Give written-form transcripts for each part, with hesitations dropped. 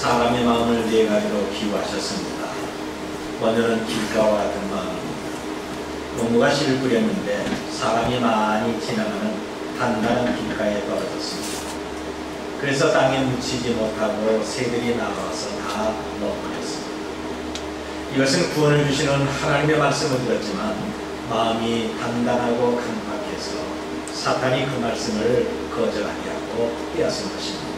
사람의 마음을 네 가지로 비유하셨습니다. 먼저는 길가와 같은 마음입니다. 농부가 씨를 뿌렸는데 사람이 많이 지나가는 단단한 길가에 떨어졌습니다. 그래서 땅에 묻히지 못하고 새들이 나와서 다 먹어버렸습니다. 이것은 구원을 주시는 하나님의 말씀을 들었지만 마음이 단단하고 강팍해서 사탄이 그 말씀을 거절하게 하고 빼앗은 것입니다.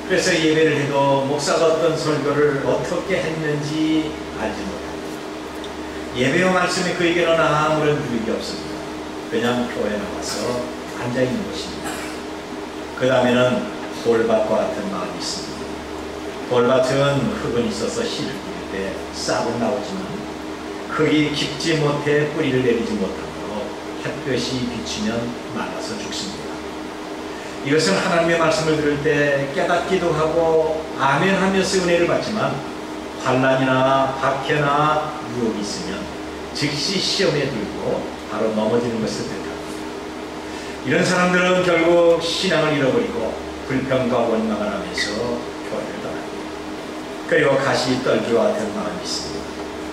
그래서 예배를 해도 목사가 어떤 설교를 어떻게 했는지 알지 못합니다. 예배와 말씀이 그에게는 아무런 유익이 없습니다. 그냥 교회에 나와서 앉아있는 것입니다. 그 다음에는 돌밭과 같은 마음이 있습니다. 돌밭은 흙은 있어서 씨를 뿌릴 때 싹은 나오지만 흙이 깊지 못해 뿌리를 내리지 못하므로 햇볕이 비치면 말라서 죽습니다. 이것은 하나님의 말씀을 들을 때 깨닫기도 하고 아멘하면서 은혜를 받지만 환난이나 박해나 유혹이 있으면 즉시 시험에 들고 바로 넘어지는 것을 뜻합니다. 이런 사람들은 결국 신앙을 잃어버리고 불평과 원망을 하면서 교회를 떠납니다. 그리고 가시떨기와 같은 마음이 있습니다.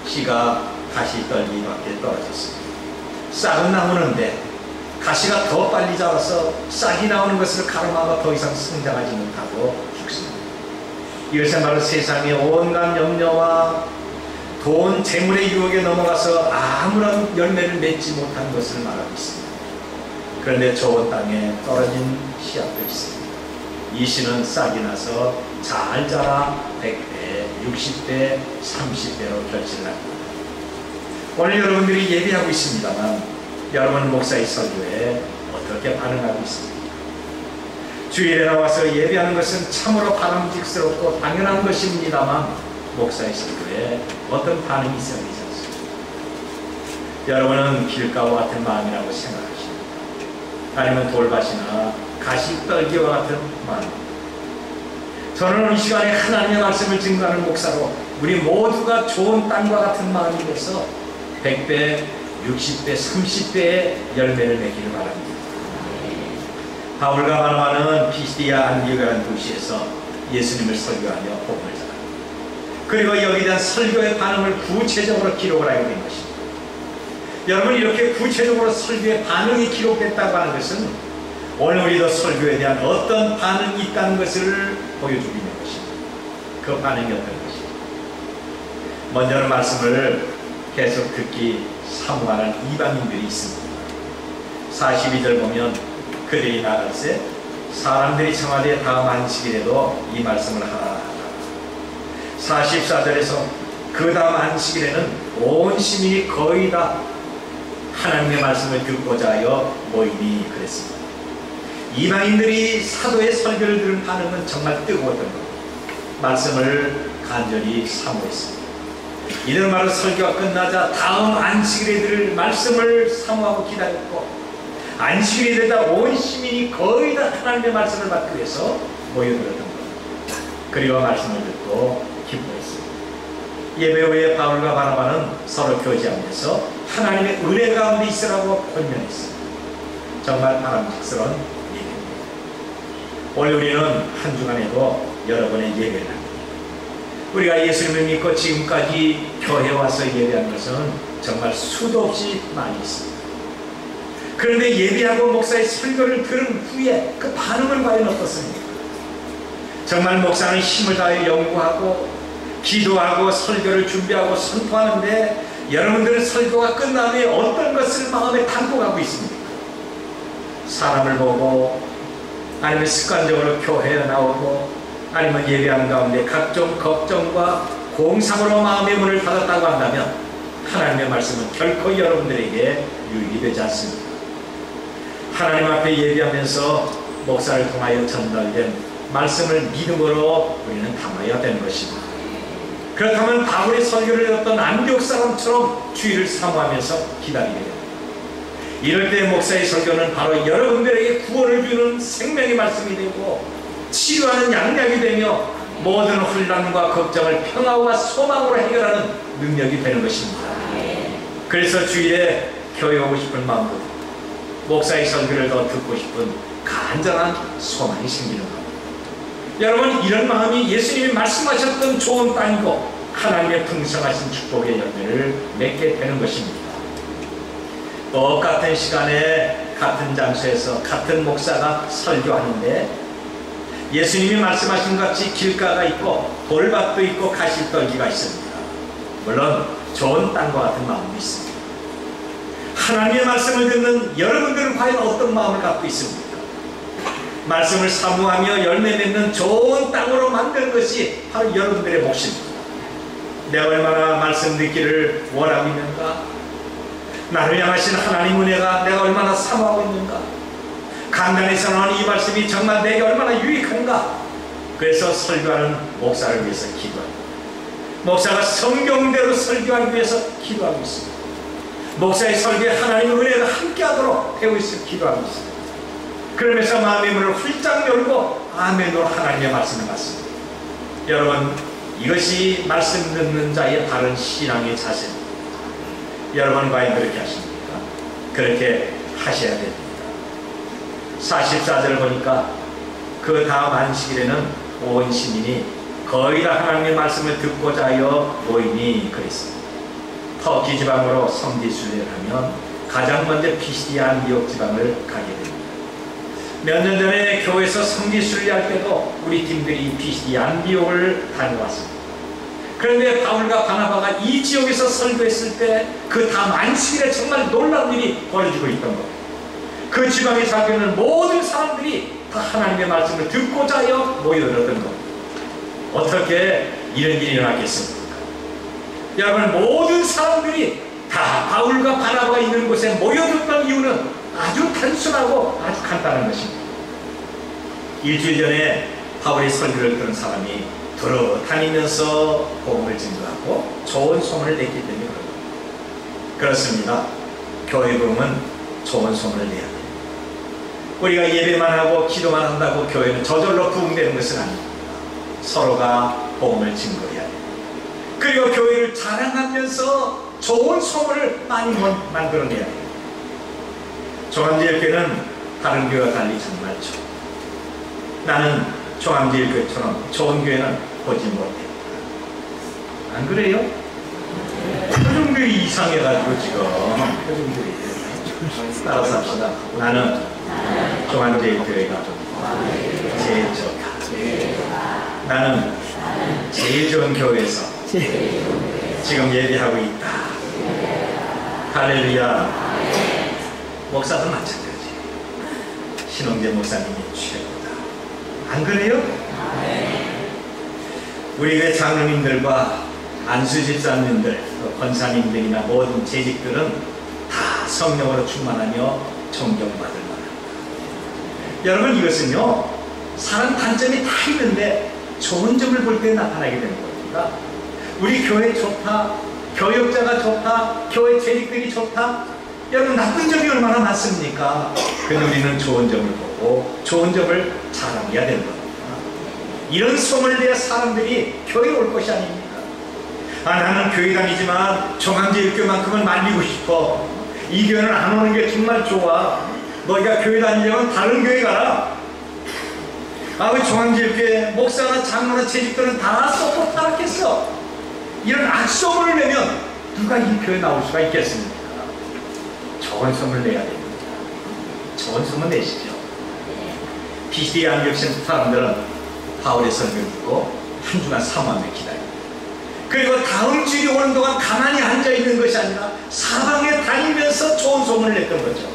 씨가 가시떨기 밖에 떨어졌습니다. 싹은 나오는데 가시가 더 빨리 자라서 싹이 나오는 것을 가로막아 더 이상 성장하지 못하고 죽습니다. 이것은 바로 세상의 온갖 염려와 돈, 재물의 유혹에 넘어가서 아무런 열매를 맺지 못한 것을 말하고 있습니다. 그런데 좋은 땅에 떨어진 씨앗도 있습니다. 이 씨는 싹이 나서 잘 자라 100배, 60배, 30배로 결실을 합니다. 오늘 여러분들이 예배하고 있습니다만 여러분 목사의 설교에 어떻게 반응하고 있습니까? 주일에 나와서 예배하는 것은 참으로 바람직스럽고 당연한 것입니다만 목사의 설교에 어떤 반응이 있어야 되지 않습니까? 여러분은 길가와 같은 마음이라고 생각하십니까? 아니면 돌밭이나 가시떨기와 같은 마음? 저는 이 시간에 하나님의 말씀을 증거하는 목사로 우리 모두가 좋은 땅과 같은 마음이 돼서 100배, 60배, 30배의 열매를 맺기를 바랍니다. 바울과 바나바는 피시디아 안디오라는 도시에서 예수님을 설교하며 복음을 전합니다. 그리고 여기에 대한 설교의 반응을 구체적으로 기록을 하게 된 것입니다. 여러분, 이렇게 구체적으로 설교의 반응이 기록됐다고 하는 것은 오늘 우리도 설교에 대한 어떤 반응이 있다는 것을 보여주고 있는 것입니다. 그 반응이 어떤 것입니까? 먼저는 말씀을 계속 듣기 사모하는 이방인들이 있습니다. 42절 보면 그들이 나갈새 사람들이 청하되 다음 안식일에도 이 말씀을 하라. 44절에서 그 다음 안식일에는 온 시민이 거의 다 하나님의 말씀을 듣고자 하여 모이니 그랬습니다. 이방인들이 사도의 설교를 들은 반응은 정말 뜨거웠던 겁니다. 말씀을 간절히 사모했습니다. 이들 바로 설교가 끝나자 다음 안식일에 들을 말씀을 사모하고 기다렸고, 안식일이 되다 온 시민이 거의 다 하나님의 말씀을 받기 위해서 모여들었던 겁니다. 그리고 말씀을 듣고 기뻐했습니다. 예배 후에 바울과 바나바는 서로 교제하면서 하나님의 은혜 가운데 있으라고 권면했습니다. 정말 바람직스러운 예배입니다. 오늘 우리는 한 주간에도 여러분의 예배를 합니다. 우리가 예수님을 믿고 지금까지 교회에 와서 예배한 것은 정말 수도 없이 많이 있습니다. 그런데 예배하고 목사의 설교를 들은 후에 그 반응은 과연 어떻습니까? 정말 목사는 힘을 다해 연구하고 기도하고 설교를 준비하고 선포하는데 여러분들은 설교가 끝난 후에 어떤 것을 마음에 담고 가고 있습니까? 사람을 보고, 아니면 습관적으로 교회에 나오고, 아니면 예배하는 가운데 각종 걱정과 공상으로 마음의 문을 닫았다고 한다면 하나님의 말씀은 결코 여러분들에게 유익이 되지 않습니다. 하나님 앞에 예배하면서 목사를 통하여 전달된 말씀을 믿음으로 우리는 담아야 되는 것입니다. 그렇다면 바울의 설교를 들었던 안디옥 사람처럼 주의를 사모하면서 기다리게 됩니다. 이럴 때 목사의 설교는 바로 여러분들에게 구원을 주는 생명의 말씀이 되고 치료하는 양약이 되며 모든 혼란과 걱정을 평화와 소망으로 해결하는 능력이 되는 것입니다. 그래서 주일에 교회 오고 싶은 마음도 목사의 설교를 더 듣고 싶은 간절한 소망이 생기는 겁니다. 여러분, 이런 마음이 예수님이 말씀하셨던 좋은 땅이고 하나님의 풍성하신 축복의 열매를 맺게 되는 것입니다. 똑같은 시간에 같은 장소에서 같은 목사가 설교하는데 예수님이 말씀하신 것 같이 길가가 있고 돌밭도 있고 가시떨기가 있습니다. 물론 좋은 땅과 같은 마음도 있습니다. 하나님의 말씀을 듣는 여러분들은 과연 어떤 마음을 갖고 있습니까? 말씀을 사모하며 열매 맺는 좋은 땅으로 만드는 것이 바로 여러분들의 몫입니다. 내가 얼마나 말씀 듣기를 원하고 있는가? 나를 향하신 하나님 은혜가 내가 얼마나 사모하고 있는가? 간단해서 나오는 이 말씀이 정말 내게 얼마나 유익한가? 그래서 설교하는 목사를 위해서 기도합니다. 목사가 성경대로 설교하기 위해서 기도하고 있습니다. 목사의 설교에 하나님의 은혜가 함께하도록 배우고 있어 기도하고 있습니다. 그러면서 마음의 문을 활짝 열고 아멘으로 하나님의 말씀을 받습니다. 여러분, 이것이 말씀 듣는 자의 바른 신앙의 자세입니다. 여러분 과연 그렇게 하십니까? 그렇게 하셔야 됩니다. 44절을 보니까 그 다음 안식일에는 온 시민이 거의 다 하나님의 말씀을 듣고자 하여 모이니 그랬습니다. 터키 지방으로 성지순례를 하면 가장 먼저 피시디아 안디옥 지방을 가게 됩니다. 몇 년 전에 교회에서 성지순례할 때도 우리 팀들이 피시디아 안디옥을 다녀왔습니다. 그런데 바울과 바나바가 이 지역에서 설교했을 때 그 다음 안식일에 정말 놀라운 일이 벌어지고 있던 겁니다. 그 지방에 살고 있는 모든 사람들이 다 하나님의 말씀을 듣고자 하여 모여들었던 겁니다. 어떻게 이런 일이 일어나겠습니까? 여러분, 모든 사람들이 다 바울과 바나바가 있는 곳에 모여들었던 이유는 아주 단순하고 아주 간단한 것입니다. 일주일 전에 바울의 설교를 들은 사람이 돌아다니면서 복음을 증거하고 좋은 소문을 냈기 때문에 그렇습니다. 그렇습니다. 교회 복음은 좋은 소문을 내야 됩니다. 우리가 예배만 하고 기도만 한다고 교회는 저절로 부흥되는 것은 아닙니다. 서로가 복음을 증거해야 됩니다. 그리고 교회를 자랑하면서 좋은 소문을 많이 만들어내야 됩니다. 종암제일교회는 다른 교회와 달리 정말 좋습니다. 나는 종암제일교회처럼 좋은 교회는 보지 못해. 안 그래요? 표정들이 이상해가지고 지금 표정들이 따라서 합시다. 나는 종암제일교회가 제일 좋다. 나는 제일 좋은 교회에서 지금 예배하고 있다. 할렐루야. 목사도 마찬가지. 신홍재 목사님이 최고다. 안 그래요? 우리 교회 장로님들과 안수 집사님들, 권사님들이나 모든 재직들은 다 성령으로 충만하며 존경받을 만합니다. 여러분, 이것은요, 사람 단점이 다 있는데 좋은 점을 볼 때 나타나게 되는 겁니다. 우리 교회 좋다, 교역자가 좋다, 교회 재직들이 좋다. 여러분, 나쁜 점이 얼마나 많습니까? 근데 우리는 좋은 점을 보고 좋은 점을 자랑해야 되는 겁니다. 이런 소문을 내야 사람들이 교회에 올 것이 아닙니까? 나는 교회 다니지만 종암제일교회만큼은 말리고 싶어. 이 교회는 안 오는 게 정말 좋아. 너희가 교회 다니려면 다른 교회 가라. 우리 종암제일교회 목사나 장로나 재직들은 다 썩고 타락했어. 이런 악소문을 내면 누가 이 교회 나올 수가 있겠습니까? 좋은 소문을 내야 됩니다. 좋은 소문 내시죠. 피시디아 안디옥 사람들은 바울의 설교를 듣고 한 주간 사모하며 기다립니다. 그리고 다음 주일이 오는 동안 가만히 앉아있는 것이 아니라 사방에 다니면서 좋은 소문을 냈던 거죠.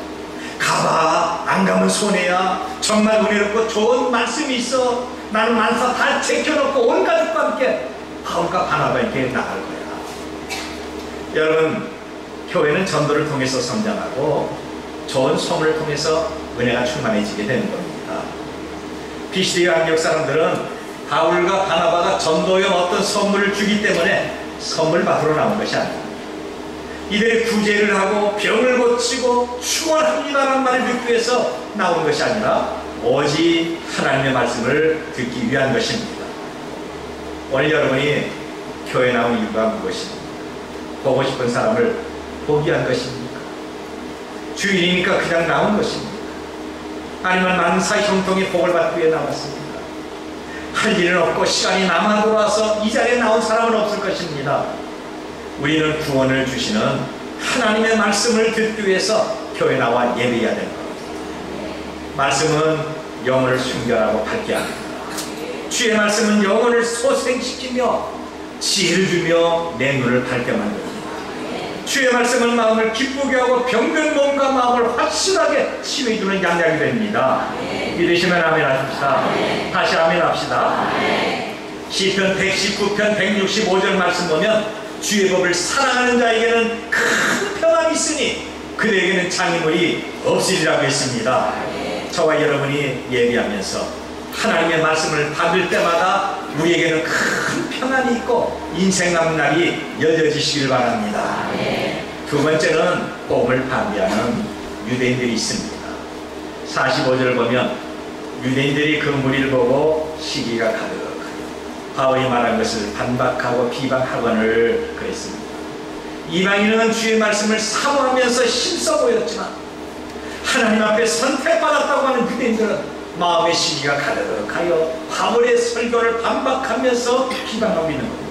가봐, 안 가면 손해야. 정말 은혜롭고 좋은 말씀이 있어. 나는 만사 다 제껴놓고 온 가족과 함께 바울과 바나바에게 나갈 거야. 여러분, 교회는 전도를 통해서 성장하고 좋은 소문을 통해서 은혜가 충만해지게 되는 겁니다. 피시디아 안디옥 사람들은 바울과 바나바가 전도용 어떤 선물을 주기 때문에 선물 받으러 나온 것이 아닙니다. 이들이 구제를 하고 병을 고치고 충원합니다라는 말을 듣기 위해서 나온 것이 아니라 오직 하나님의 말씀을 듣기 위한 것입니다. 오늘 여러분이 교회에 나온 이유가 무엇입니까? 보고 싶은 사람을 보기 위한 것입니까? 주일이니까 그냥 나온 것입니까? 아니면 만사 형통의 복을 받기 위해 나왔습니다. 할 일은 없고 시간이 남아 돌아와서 이 자리에 나온 사람은 없을 것입니다. 우리는 구원을 주시는 하나님의 말씀을 듣기 위해서 교회 나와 예배해야 되는 겁니다. 말씀은 영혼을 순결하고 밝게 합니다. 주의 말씀은 영혼을 소생시키며 지혜를 주며 내 눈을 밝게 만듭니다. 주의 말씀은 마음을 기쁘게 하고 병든 몸과 마음을 확실하게 치유해주는 양약이 됩니다. 믿으시면 아멘 하십시다. 다시 아멘 합시다. 시편 119편 165절 말씀 보면 주의 법을 사랑하는 자에게는 큰 평안이 있으니 그들에게는 장애물이 없으리라고 했습니다. 저와 여러분이 예비하면서 하나님의 말씀을 받을 때마다 우리에게는 큰 평안이 있고 인생 남은 날이 여겨지시길 바랍니다. 두 번째는 복음을 반대하는 유대인들이 있습니다. 45절을 보면 유대인들이 그 무리를 보고 시기가 가득하여 바울이 말한 것을 반박하고 비방하거늘 그랬습니다. 이방인은 주의 말씀을 사모하면서 힘써 보였지만 하나님 앞에 선택받았다고 하는 유대인들은 마음의 시기가 가득하여 바울의 설교를 반박하면서 비방하고 있는 겁니다.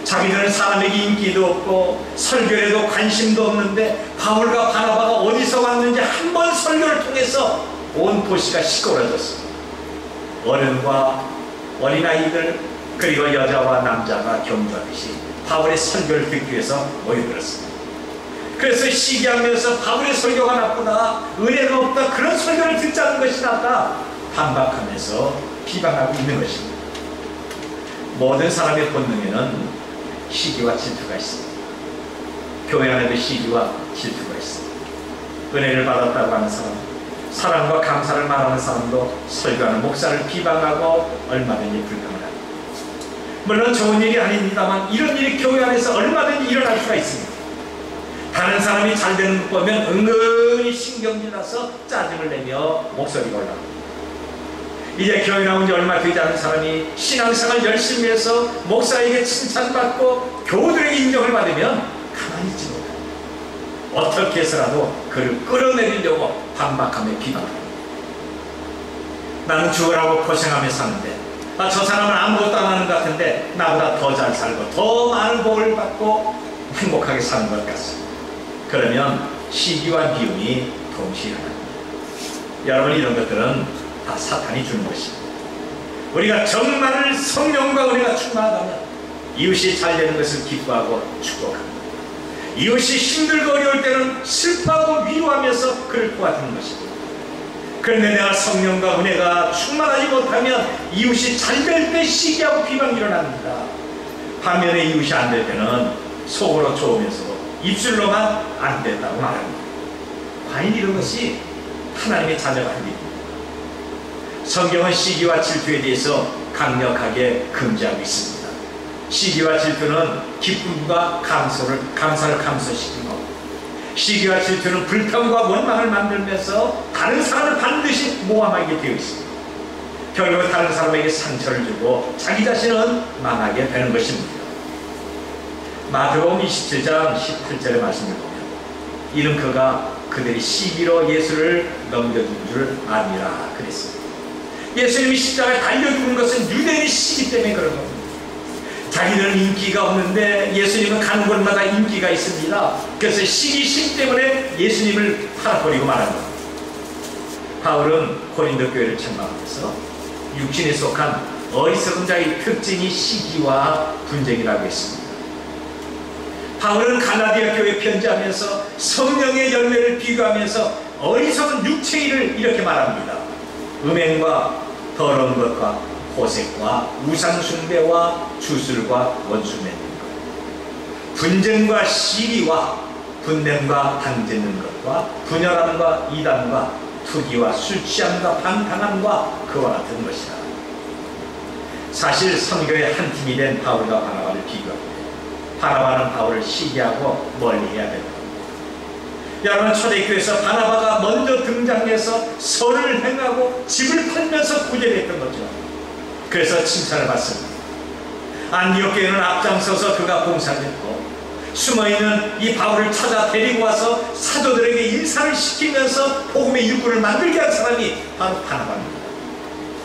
자기들은 사람에게 인기도 없고 설교에도 관심도 없는데 바울과 바나바가 어디서 왔는지 한 번 설교를 통해서 온 도시가 시끄러졌습니다. 어른과 어린아이들 그리고 여자와 남자가 경주하듯이 바울의 설교를 듣기 위해서 모여들었습니다. 그래서 시기하면서 바울의 설교가 나쁘다, 은혜가 없다, 그런 설교를 듣자는 것이 낫다 반박하면서 비방하고 있는 것입니다. 모든 사람의 본능에는 시기와 질투가 있습니다. 교회 안에도 시기와 질투가 있습니다. 은혜를 받았다고 하는 사람, 사랑과 감사를 말하는 사람도 설교하는 목사를 비방하고 얼마든지 불평을 합니다. 물론 좋은 일이 아닙니다만 이런 일이 교회 안에서 얼마든지 일어날 수가 있습니다. 다른 사람이 잘 되는 것 보면 은근히 신경질 나서 짜증을 내며 목소리가 올라옵니다. 이제 교회 나온 지 얼마 되지 않은 사람이 신앙생활 열심히 해서 목사에게 칭찬받고 교우들에게 인정을 받으면 가만히 있지 못합니다. 어떻게 해서라도 그를 끌어내리려고 반박하며 비방합니다. 나는 죽으라고 고생하며 사는데 저 사람은 아무것도 안 하는 것 같은데 나보다 더 잘 살고 더 많은 복을 받고 행복하게 사는 것 같습니다. 그러면 시기와 미움이 동시에 일어납니다. 여러분, 이런 것들은 다 사탄이 주는 것입니다. 우리가 정말 성령과 은혜가 충만하다면 이웃이 잘 되는 것을 기뻐하고 축복합니다. 이웃이 힘들고 어려울 때는 슬퍼하고 위로하면서 그를 도와주는 것입니다. 그런데 내가 성령과 은혜가 충만하지 못하면 이웃이 잘 될 때 시기하고 비방이 일어납니다. 반면에 이웃이 안 될 때는 속으로 좋으면서도 입술로만 안 된다고 말합니다. 과연 이런 것이 하나님의 자녀가 할 일입니다. 성경은 시기와 질투에 대해서 강력하게 금지하고 있습니다. 시기와 질투는 기쁨과 감사를 감소시키고, 시기와 질투는 불평과 원망을 만들면서 다른 사람을 반드시 모함하게 되어 있습니다. 결국 다른 사람에게 상처를 주고 자기 자신은 망하게 되는 것입니다. 마태복음 27장 17절의 말씀을 보면 이는 그가 그들이 시기로 예수를 넘겨준 줄 아니라 그랬습니다. 예수님이 십자가에 달려 죽은 것은 유대인의 시기 때문에 그런 겁니다. 자기들은 인기가 없는데 예수님은 가는 곳마다 인기가 있습니다. 그래서 시기심 때문에 예수님을 팔아버리고 말한 겁니다. 바울은 고린도 교회를 책망하면서 육신에 속한 어리석은 자의 특징이 시기와 분쟁이라고 했습니다. 바울은 갈라디아 교회에 편지하면서 성령의 열매를 비교하면서 어리석은 육체일을 이렇게 말합니다. 음행과 더러운 것과 호색과 우상숭배와 주술과 원수 맺는 것, 분쟁과 시기와 분냄과 당짓는 것과 분열함과 이단과 투기와 술 취함과 방탕함과 그와 같은 것이다. 사실 선교의 한 팀이 된 바울과 바나바를 비교합니다. 바나바는 바울을 시기하고 멀리해야 됩니다. 여러분, 초대교회에서 바나바가 먼저 등장해서 선을 행하고 집을 팔면서 구제했던 거죠. 그래서 칭찬을 받습니다. 안디옥 교회는 앞장서서 그가 봉사했고, 숨어있는 이 바울을 찾아 데리고 와서 사도들에게 인사를 시키면서 복음의 일꾼을 만들게 한 사람이 바로 바나바입니다.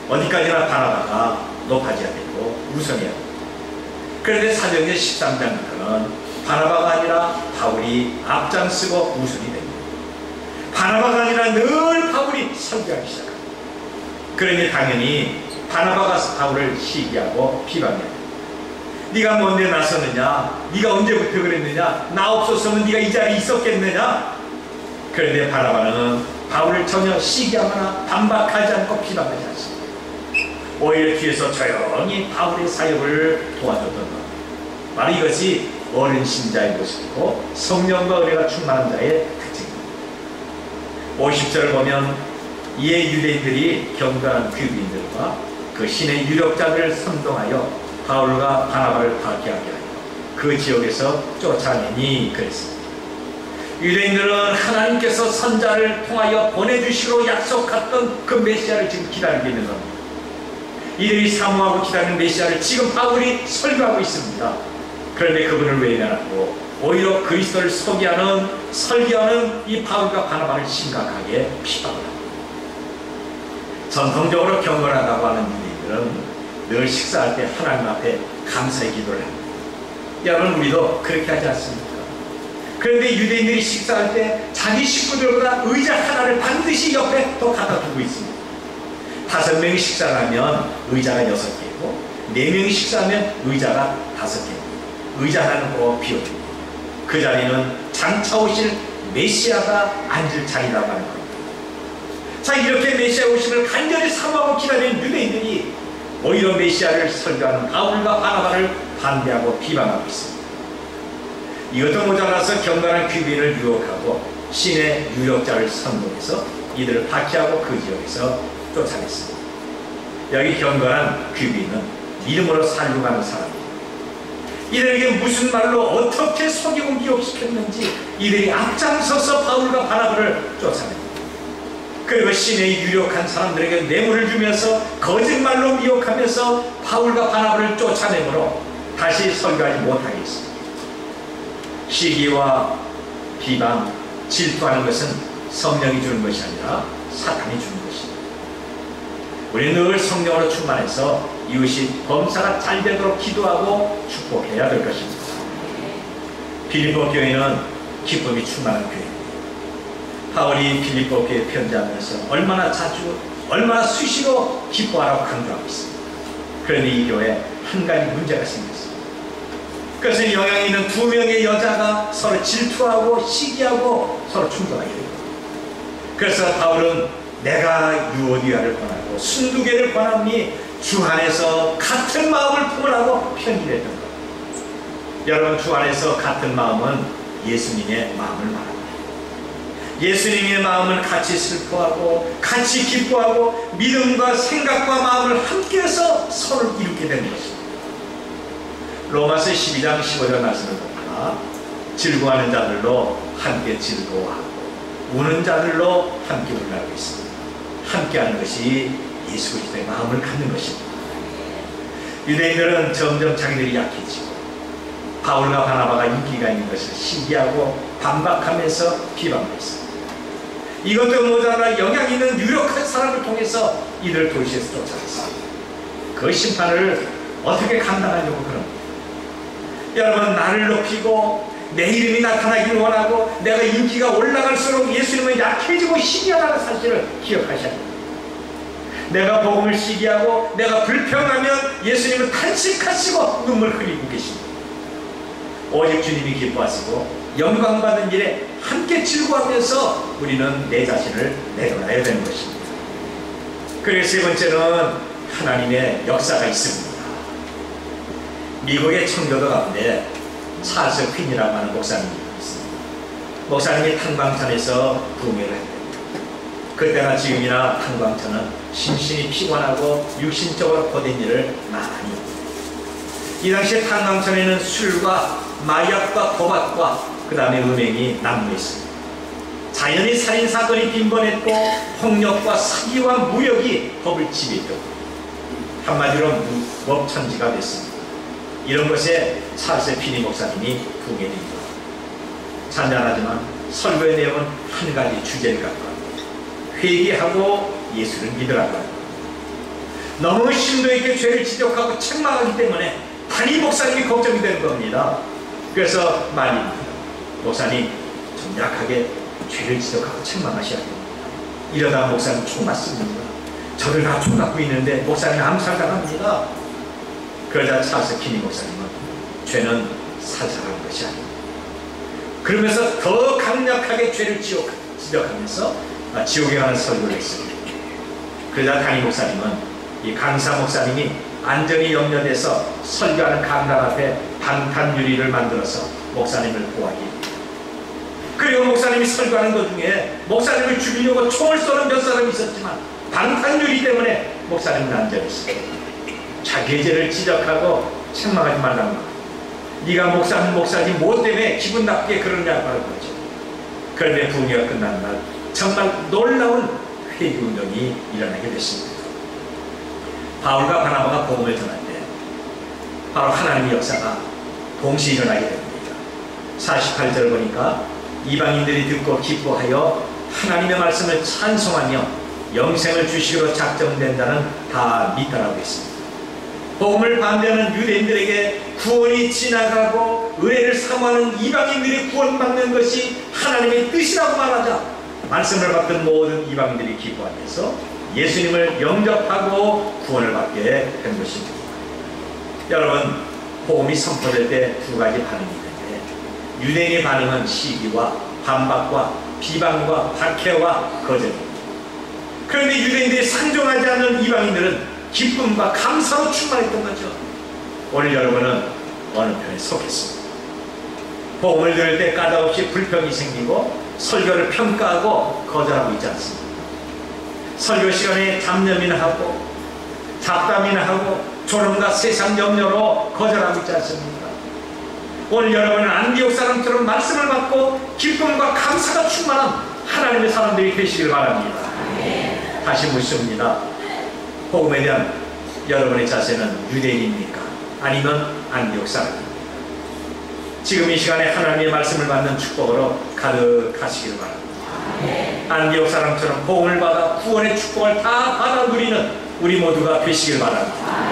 어디까지나 바나바가 높아져야 되고 우선해야 되고, 그런데 사도행전 13장부터는 바나바가 아니라 바울이 앞장서고 우선이 됩니다. 바나바가 아니라 늘 바울이 설교하기 시작합니다. 그러니 당연히 바나바가 바울을 시기하고 비방해야 됩니다. 네가 뭔데 나서느냐? 네가 언제부터 그랬느냐? 나 없었으면 네가 이 자리에 있었겠느냐? 그런데 바나바는 바울을 전혀 시기하거나 반박하지 않고 비방하지 않습니다. 오히려 뒤에서 조용히 바울의 사역을 도와줬던 것. 바로 이것이 어른 신자의 모습이고 성령과 은혜가 충만한 자의 특징입니다. 50절을 보면 이에 유대인들이 경건한 귀부인들과 그 신의 유력자들을 선동하여 바울과 바나바를 파괴하게 하여 그 지역에서 쫓아내니 그랬습니다. 유대인들은 하나님께서 선자를 통하여 보내주시기로 약속했던 그 메시아를 지금 기다리고 있는 겁니다. 이들이 사모하고 기다리는 메시아를 지금 바울이 설교하고 있습니다. 그런데 그분을 외면하고 오히려 그리스도를 설교하는 이 바울과 바나바를 심각하게 비판합니다. 전통적으로 경건하다고 하는 유대인들은 늘 식사할 때 하나님 앞에 감사의 기도를 합니다. 여러분, 우리도 그렇게 하지 않습니까? 그런데 유대인들이 식사할 때 자기 식구들보다 의자 하나를 반드시 옆에 더 갖다 두고 있습니다. 5명이 식사를 하면 의자가 6개고 4명이 식사하면 의자가 5개입니다. 의자 하나는 꼭 비워줍니다. 그 자리는 장차 오실 메시아가 앉을 자리라고 하는 겁니다. 자, 이렇게 메시아 오심을 간절히 사모하고 기다리는 유대인들이 오히려 메시아를 설교하는 바울과 바나바를 반대하고 비방하고 있습니다. 이것도 모자라서 경건한 귀빈을 유혹하고 신의 유력자를 선동해서 이들을 박해하고 그 지역에서 쫓아냈습니다. 여기 경건한 귀빈은 믿음으로 살려가는 사람입니다. 이들에게 무슨 말로 어떻게 속이고 미혹시켰는지 이들이 앞장서서 바울과 바나바를 쫓아냅니다. 그리고 신의 유력한 사람들에게 뇌물을 주면서 거짓말로 미혹하면서 바울과 바나바를 쫓아내므로 다시 설교하지 못하게 했습니다. 시기와 비방, 질투하는 것은 성령이 주는 것이 아니라 사탄이 주는 것입니다. 우리는 늘 성령으로 충만해서 이웃이 범사가 잘 되도록 기도하고 축복해야 될 것입니다. 빌립보 교회는 기쁨이 충만한 교회입니다. 바울이 빌립보 교회에 편지하면서 얼마나 자주, 얼마나 수시로 기뻐하라고 강조하고 있습니다. 그런데 이 교회에 한 가지 문제가 생겼습니다. 그것은 영향이 있는 2명의 여자가 서로 질투하고 시기하고 서로 충돌하게 됩니다. 그래서 바울은 내가 유오디아를 권하고 순두개를 권하니 주 안에서 같은 마음을 품으라고 편지를 했던 겁니다. 여러분, 주 안에서 같은 마음은 예수님의 마음을 말합니다. 예수님의 마음은 같이 슬퍼하고 같이 기뻐하고 믿음과 생각과 마음을 함께해서 서로 이루게 되는 것입니다. 로마서 12장 15절 말씀을 보니까 즐거워하는 자들로 함께 즐거워하고 우는 자들로 함께 울라고 있습니다. 함께하는 것이 예수 그리스도의 마음을 갖는 것입니다. 유대인들은 점점 자기들이 약해지고 바울과 바나바가 인기가 있는 것을 시기하고 반박하면서 비방했습니다. 이것도 모자라 영향 있는 유력한 사람을 통해서 이들을 도시에서 쫓아냈습니다. 그 심판을 어떻게 감당하려고 그럽니다. 여러분, 나를 높이고 내 이름이 나타나기를 원하고 내가 인기가 올라갈수록 예수님은 약해지고 시기하다는 사실을 기억하셔야 합니다. 내가 복음을 시기하고 내가 불평하면 예수님은 탄식하시고 눈물 흘리고 계십니다. 오직 주님이 기뻐하시고 영광받은 일에 함께 즐거워하면서 우리는 내 자신을 내려놔야 되는 것입니다. 그리고 세 번째는 하나님의 역사가 있습니다. 미국의 청교도 가운데 찰스 퀸이라고 하는 목사님이 있습니다. 목사님이 탄광천에서 부흥회를 했습니다. 그때나 지금이나 탄광천은 심신이 피곤하고 육신적으로 고된 일을 많이 합니다. 이 당시에 탄광천에는 술과 마약과 도박과 그 다음에 음행이 난무했습니다. 자연히 살인사건이 빈번했고 폭력과 사기와 무역이 법을 지배했고 한마디로 무법천지가 됐습니다. 이런 것에 찰스 퀸이 목사님이 부흥회를 인도합니다. 잔잔하지만 설교의 내용은 한 가지 주제를 갖고 합니다. 회개하고 예수를 믿으라고 합니다. 너무 심도 있게 죄를 지적하고 책망하기 때문에 단임 목사님이 걱정이 되는 겁니다. 그래서 말입니다. 목사님 좀 약하게 죄를 지적하고 책망하셔야 됩니다. 이러다 목사님 총 맞습니다. 저를 다 총 갖고 있는데 목사님 암살당합니다. 그러자 찰스 키니 목사님은 죄는 살살한 것이 아닙니다. 그러면서 더 강력하게 죄를 지적하면서 지옥에 가는 설교를 했습니다. 그러자 담임 목사님은 이 강사 목사님이 안전이 염려돼서 설교하는 강단 앞에 방탄 유리를 만들어서 목사님을 보호하기. 그리고 목사님이 설교하는 도중에 목사님을 죽이려고 총을 쏘는 몇 사람이 있었지만 방탄 유리 때문에 목사님은 안전했습니다. 자기의 죄를 지적하고 책망하지 말라는 거. 네가 목사지 뭐 때문에 기분 나쁘게 그러냐고 하는 거죠. 그런데 부흥회가 끝난 날 정말 놀라운 회개운동이 일어나게 됐습니다. 바울과 바나바가 복음을 전할 때 바로 하나님의 역사가 동시에 일어나게 됩니다. 48절 보니까 이방인들이 듣고 기뻐하여 하나님의 말씀을 찬송하며 영생을 주시기로 작정된다는 다 믿다라고 했습니다. 복음을 반대하는 유대인들에게 구원이 지나가고 은혜를 사모하는 이방인들이 구원받는 것이 하나님의 뜻이라고 말하자 말씀을 받던 모든 이방인들이 기뻐하면서 예수님을 영접하고 구원을 받게 된 것입니다. 여러분, 복음이 선포될 때 두 가지 반응이 있는데 유대인의 반응은 시기와 반박과 비방과 박해와 거절입니다. 그런데 유대인들이 상종하지 않는 이방인들은 기쁨과 감사로 충만했던 거죠. 오늘 여러분은 어느 편에 속했습니다. 복음을 들을 때 까다없이 불평이 생기고 설교를 평가하고 거절하고 있지 않습니다. 설교 시간에 잡념이나 하고 잡담이나 하고 졸음과 세상 염려로 거절하고 있지 않습니까? 오늘 여러분은 안디옥 사람처럼 말씀을 받고 기쁨과 감사가 충만한 하나님의 사람들이 되시길 바랍니다. 다시 묻습니다. 복음에 대한 여러분의 자세는 유대인입니까? 아니면 안디옥 사람입니까? 지금 이 시간에 하나님의 말씀을 받는 축복으로 가득하시길 바랍니다. 안디옥 사람처럼 복음을 받아 구원의 축복을 다 받아 누리는 우리 모두가 되시길 바랍니다.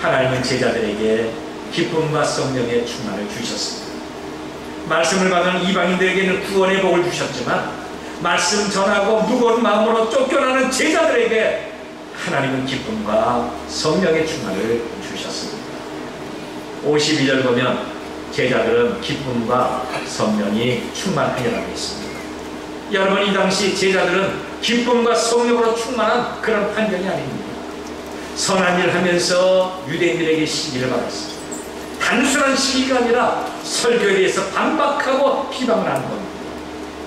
하나님은 제자들에게 기쁨과 성령의 충만을 주셨습니다. 말씀을 받은 이방인들에게는 구원의 복을 주셨지만 말씀 전하고 무거운 마음으로 쫓겨나는 제자들에게 하나님은 기쁨과 성령의 충만을 주셨습니다. 52절 보면 제자들은 기쁨과 성령이 충만하여라고 있습니다. 여러분, 이 당시 제자들은 기쁨과 성령으로 충만한 그런 환경이 아닙니다. 선한 일을 하면서 유대인들에게 시기를 받았습니다. 단순한 시기가 아니라 설교에 대해서 반박하고 비방을 하는 겁니다.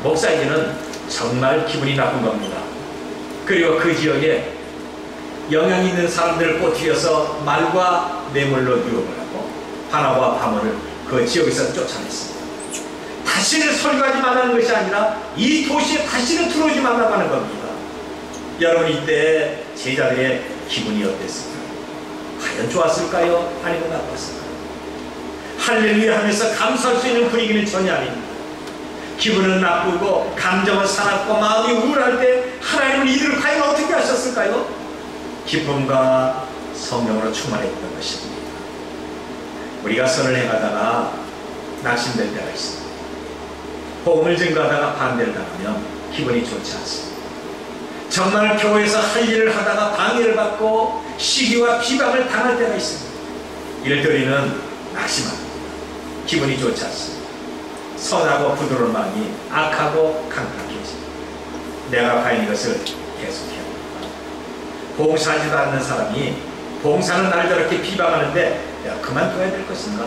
목사에게는 정말 기분이 나쁜 겁니다. 그리고 그 지역에 영향 있는 사람들을 꼬투려서 말과 뇌물로 유혹을 하고 바나바와 바울을 그 지역에서 쫓아냈습니다. 다시는 설교하지 말라는 것이 아니라 이 도시에 다시는 들어오지 말라고 하는 겁니다. 여러분, 이때 제자들의 기분이 어땠을까요? 과연 좋았을까요? 아니면 나빴을까요? 할렐루야 하면서 감사할 수 있는 분위기는 전혀 아닙니다. 기분은 나쁘고 감정은 사납고 마음이 우울할 때 하나님은 이들을 과연 어떻게 하셨을까요? 기쁨과 성령으로 충만했던 것입니다. 우리가 선을 행하다가 낙심될 때가 있습니다. 복음을 증거하다가 반대를 당하면 기분이 좋지 않습니다. 정말 교회에서 할 일을 하다가 방해를 받고 시기와 비방을 당할 때가 있습니다. 이럴 때 우리는 낙심합니다. 기분이 좋지 않습니다. 선하고 부드러운 마음이 악하고 강팍해집니다. 내가 과연 이것을 계속해야 합니다. 봉사하지도 않는 사람이 봉사는 나를 저렇게 비방하는데 내가 그만둬야 될 것인가?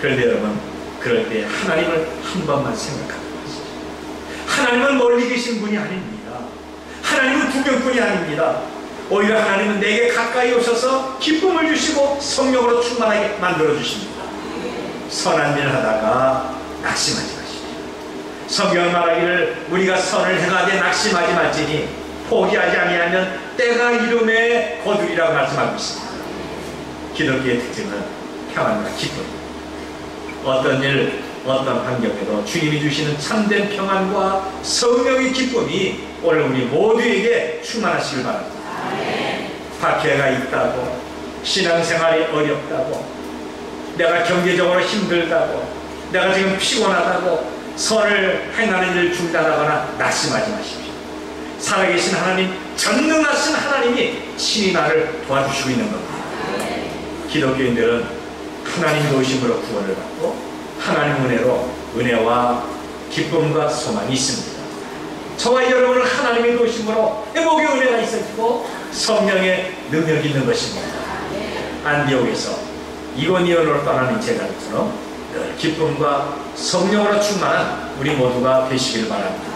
그런데 여러분, 그럴 때 하나님을 한 번만 생각하는 것이죠. 하나님은 멀리 계신 분이 아닙니다. 하나님은 구경꾼이 아닙니다. 오히려 하나님은 내게 가까이 오셔서 기쁨을 주시고 성령으로 충만하게 만들어 주십니다. 선한 일을 하다가 낙심하지 마십시오. 성경 말하기를 우리가 선을 행하되 낙심하지 말지니 포기하지 아니하면 때가 이름에 거두리라고 말씀하고 있습니다. 기독교의 특징은 평안과 기쁨입니다. 어떤 일, 어떤 환경에도 주님이 주시는 참된 평안과 성령의 기쁨이 오늘 우리 모두에게 충만하시길 바랍니다. 박해가 있다고, 신앙생활이 어렵다고, 내가 경제적으로 힘들다고, 내가 지금 피곤하다고 선을 행하는 일을 중단하거나 낙심하지 마십시오. 살아계신 하나님, 전능하신 하나님이 친히 나를 도와주시고 있는 겁니다. 기독교인들은 하나님 도우심으로 구원을 받고 하나님 은혜로 은혜와 기쁨과 소망이 있습니다. 저와 여러분은 하나님의 도우심으로 회복의 은혜가 있어지고 성령의 능력이 있는 것입니다. 안디옥에서 이고니온으로 떠나는 제자들처럼 늘 기쁨과 성령으로 충만한 우리 모두가 되시길 바랍니다.